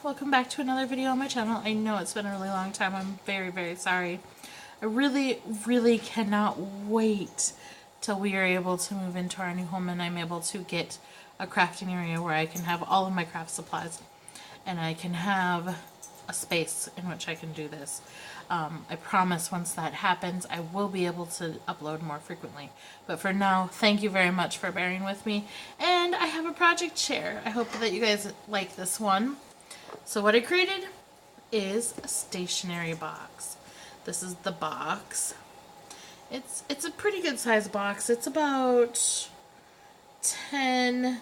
welcome back to another video on my channel. I know it's been a really long time. I'm very sorry. I really cannot wait till we are able to move into our new home and I'm able to get a crafting area where I can have all of my craft supplies and I can have a space in which I can do this. I promise once that happens I will be able to upload more frequently, but for now, thank you very much for bearing with me. And I have a project share. I hope that you guys like this one. So what I created is a stationery box. This is the box. It's a pretty good size box. It's about 10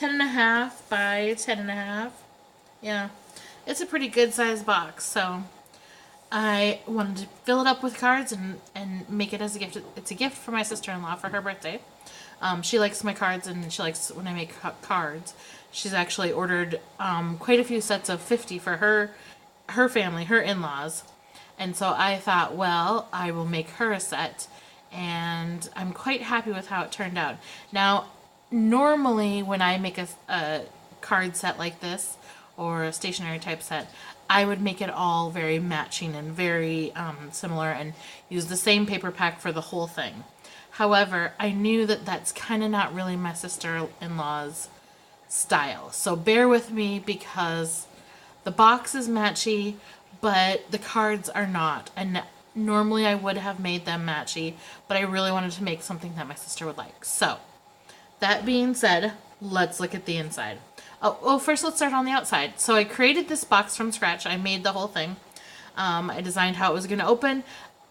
and a half by 10 and a half. Yeah, it's a pretty good size box. So I wanted to fill it up with cards and make it as a gift. It's a gift for my sister-in-law for her birthday. She likes my cards and she likes when I make cards. She's actually ordered quite a few sets of 50 for her family, her in-laws. And so I thought, well, I will make her a set. And I'm quite happy with how it turned out. Now, normally when I make a card set like this, or a stationery type set, I would make it all very matching and very similar and use the same paper pack for the whole thing. However, I knew that that's kind of not really my sister-in-law's style. So bear with me because the box is matchy, but the cards are not. And normally I would have made them matchy, but I really wanted to make something that my sister would like. So, that being said, let's look at the inside. Oh, first let's start on the outside. So I created this box from scratch. I made the whole thing. I designed how it was going to open,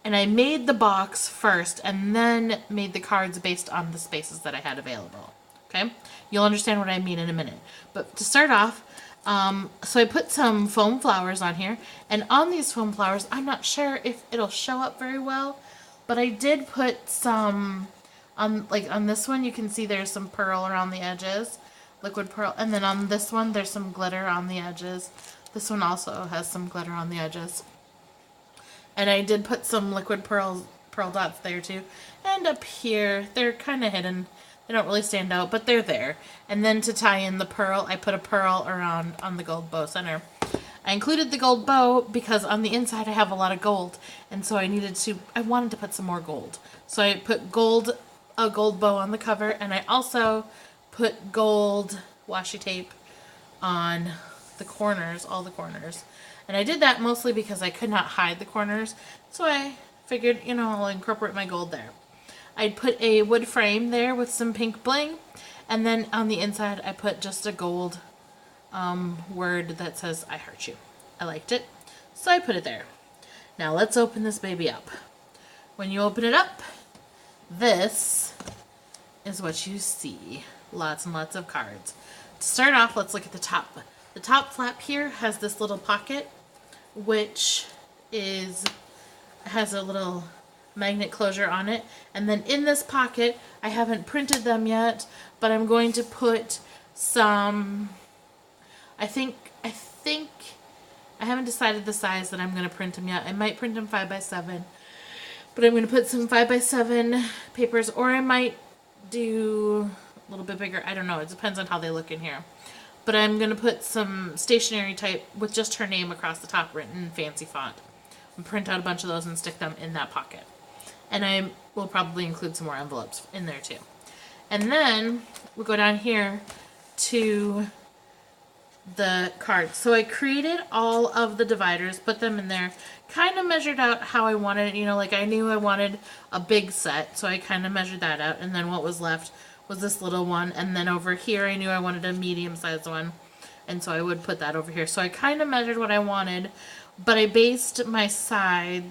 and I made the box first and then made the cards based on the spaces that I had available. Okay? You'll understand what I mean in a minute. But to start off, so I put some foam flowers on here, and on these foam flowers, I'm not sure if it'll show up very well, but I did put some, on this one you can see there's some pearl around the edges, liquid pearl, and then on this one there's some glitter on the edges. This one also has some glitter on the edges. And I did put some liquid pearl dots there too. And up here, they're kind of hidden. They don't really stand out, but they're there. And then to tie in the pearl, I put a pearl around on the gold bow center. I included the gold bow because on the inside I have a lot of gold, and so I wanted to put some more gold. So I put a gold bow on the cover, and I also put gold washi tape on the corners, all the corners. And I did that mostly because I could not hide the corners, so I figured, I'll incorporate my gold there. I'd put a wood frame there with some pink bling, and then on the inside I put just a gold word that says, I heart you. I liked it, so I put it there. Now let's open this baby up. When you open it up, this is what you see. Lots and lots of cards. To start off, let's look at the top. The top flap here has this little pocket, which has a little magnet closure on it. And then in this pocket, I haven't printed them yet, but I'm going to put some, I haven't decided the size that I'm going to print them yet. I might print them 5x7, but I'm going to put some 5x7 papers, or I might do a little bit bigger. I don't know. It depends on how they look in here. But I'm going to put some stationery type with just her name across the top written in fancy font. And print out a bunch of those and stick them in that pocket. And I will probably include some more envelopes in there too. And then we'll go down here to the cards. So I created all of the dividers, put them in there, kind of measured out how I wanted it. Like I knew I wanted a big set, so I kind of measured that out. And then what was left was this little one. And then over here I knew I wanted a medium-sized one. And so I would put that over here. So I kind of measured what I wanted, but I based my size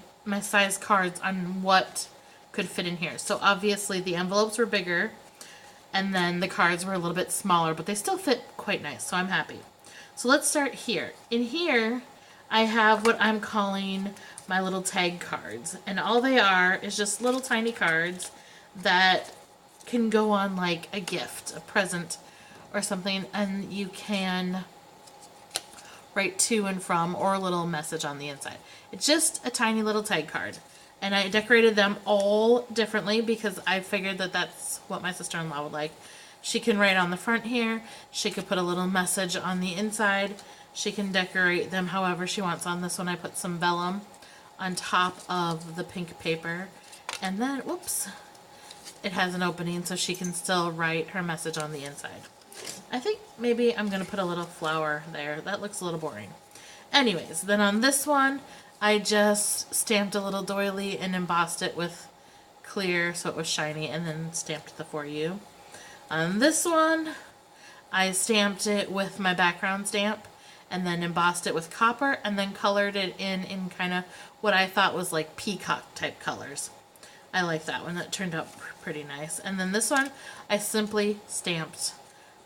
cards on what could fit in here. So obviously the envelopes were bigger, and then the cards were a little bit smaller, but they still fit quite nice, so I'm happy. So let's start here. In here, I have what I'm calling my little tag cards, and all they are is just little tiny cards that can go on like a gift, a present, or something, and you can write to and from, or a little message on the inside. It's just a tiny little tag card. And I decorated them all differently because I figured that that's what my sister-in-law would like. She can write on the front here. She could put a little message on the inside. She can decorate them however she wants. On this one I put some vellum on top of the pink paper. And then, whoops, it has an opening so she can still write her message on the inside. I think maybe I'm going to put a little flower there. That looks a little boring. Anyways, then on this one, I just stamped a little doily and embossed it with clear so it was shiny, and then stamped the For You. On this one, I stamped it with my background stamp and then embossed it with copper and then colored it in kind of what I thought was like peacock type colors. I like that one. That turned out pretty nice. And then this one, I simply stamped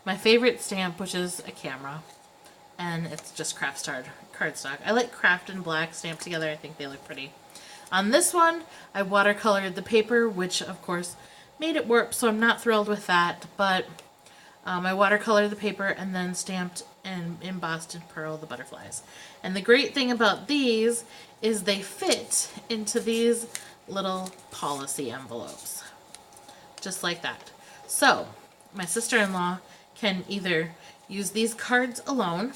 my favorite stamp, which is a camera. And it's just craft cardstock. I like craft and black stamped together. I think they look pretty. On this one, I watercolored the paper, which of course made it warp, so I'm not thrilled with that. But I watercolored the paper and then stamped and embossed in pearl the butterflies. And the great thing about these is they fit into these little policy envelopes. Just like that. So, my sister-in-law can either use these cards alone,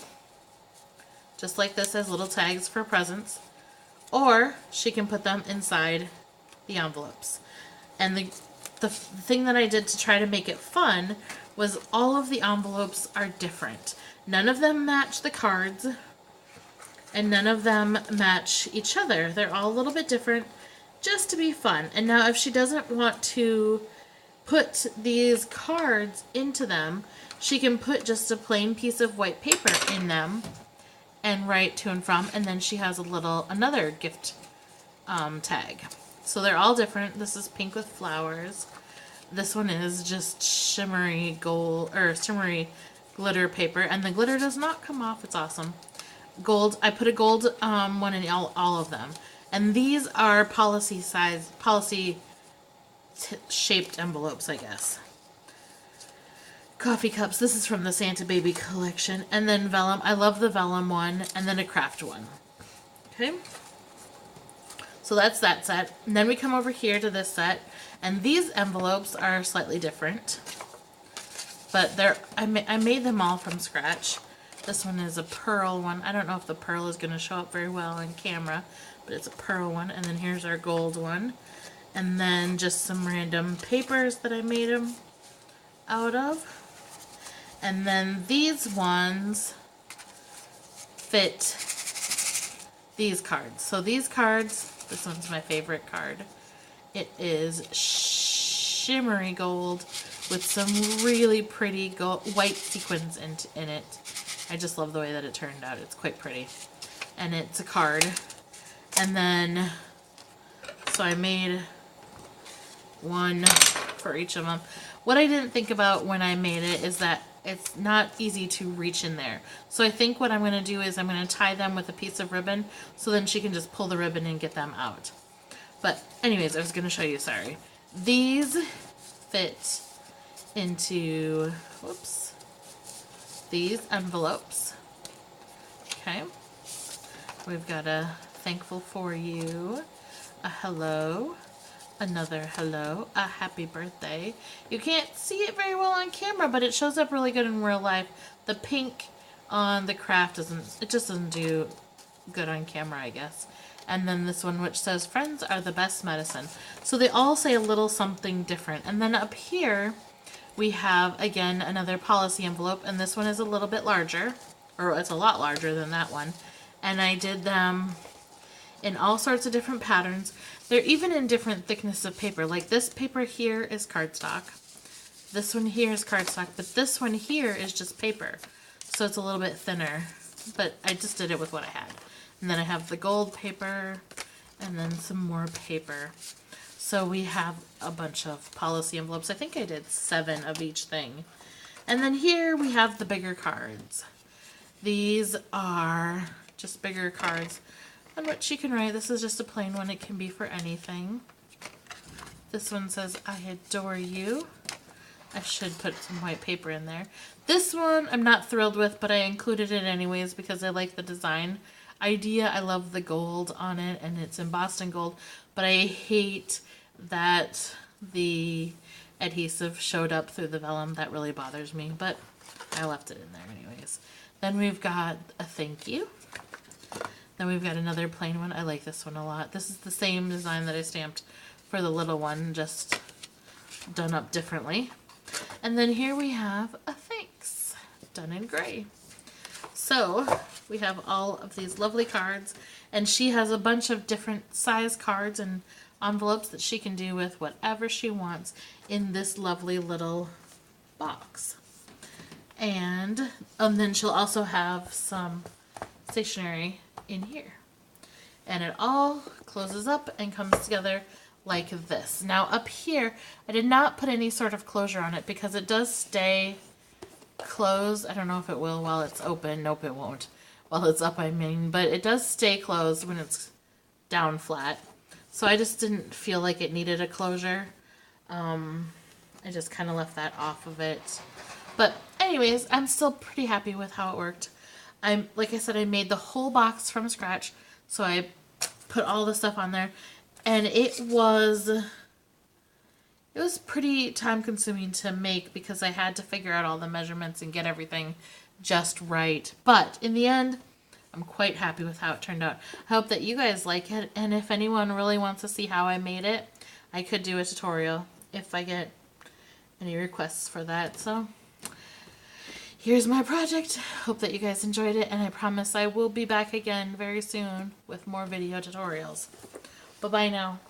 just like this as little tags for presents, or she can put them inside the envelopes. And the thing that I did to try to make it fun was all of the envelopes are different. None of them match the cards, and none of them match each other. They're all a little bit different, just to be fun. And now if she doesn't want to put these cards into them, she can put just a plain piece of white paper in them and write to and from, and then she has another gift tag. So they're all different. This is pink with flowers. This one is just shimmery gold, or shimmery glitter paper, and the glitter does not come off. It's awesome. Gold. I put a gold one in all of them, and these are policy shaped envelopes, I guess. Coffee cups. This is from the Santa Baby collection, and then vellum. I love the vellum one, and then a craft one. Okay. So that's that set. And then we come over here to this set, and these envelopes are slightly different, but I made them all from scratch. This one is a pearl one. I don't know if the pearl is going to show up very well on camera, but it's a pearl one. And then here's our gold one, and then just some random papers that I made them out of. And then these ones fit these cards. So these cards, this one's my favorite card. It is shimmery gold with some really pretty white sequins in it. I just love the way that it turned out. It's quite pretty. And it's a card. And then, so I made one for each of them. What I didn't think about when I made it is that it's not easy to reach in there. So I think what I'm going to do is I'm going to tie them with a piece of ribbon, so then she can just pull the ribbon and get them out. But anyways, I was going to show you, sorry. These fit into, whoops, these envelopes. Okay. We've got a thankful for you, a hello, another hello, a happy birthday. You can't see it very well on camera, but it shows up really good in real life. The pink on the craft doesn't do good on camera, I guess. And then this one, which says friends are the best medicine. So they all say a little something different. And then up here we have again another policy envelope, and this one is a little bit larger, or it's a lot larger than that one. And I did them in all sorts of different patterns. They're even in different thickness of paper. Like this paper here is cardstock. This one here is cardstock, but this one here is just paper. So it's a little bit thinner, but I just did it with what I had. And then I have the gold paper, and then some more paper. So we have a bunch of policy envelopes. I think I did 7 of each thing. And then here we have the bigger cards. These are just bigger cards on what you can write. This is just a plain one. It can be for anything. This one says, I adore you. I should put some white paper in there. This one I'm not thrilled with, but I included it anyways because I like the design idea. I love the gold on it, and it's embossed in gold, but I hate that the adhesive showed up through the vellum. That really bothers me, but I left it in there anyways. Then we've got a thank you. Then we've got another plain one. I like this one a lot. This is the same design that I stamped for the little one, just done up differently. And then here we have a thanks, done in gray. So we have all of these lovely cards, and she has a bunch of different size cards and envelopes that she can do with whatever she wants in this lovely little box. And then she'll also have some stationery in here. And it all closes up and comes together like this. Now up here, I did not put any sort of closure on it because it does stay closed. I don't know if it will while it's open. Nope, it won't. While it's up, I mean. But it does stay closed when it's down flat. So I just didn't feel like it needed a closure. I just kind of left that off of it. But anyways, I'm still pretty happy with how it worked. Like I said, I made the whole box from scratch. So I put all the stuff on there. And it was pretty time consuming to make because I had to figure out all the measurements and get everything just right. But in the end, I'm quite happy with how it turned out. I hope that you guys like it. And if anyone really wants to see how I made it, I could do a tutorial if I get any requests for that. So here's my project. Hope that you guys enjoyed it. And I promise I will be back again very soon with more video tutorials. Bye-bye now.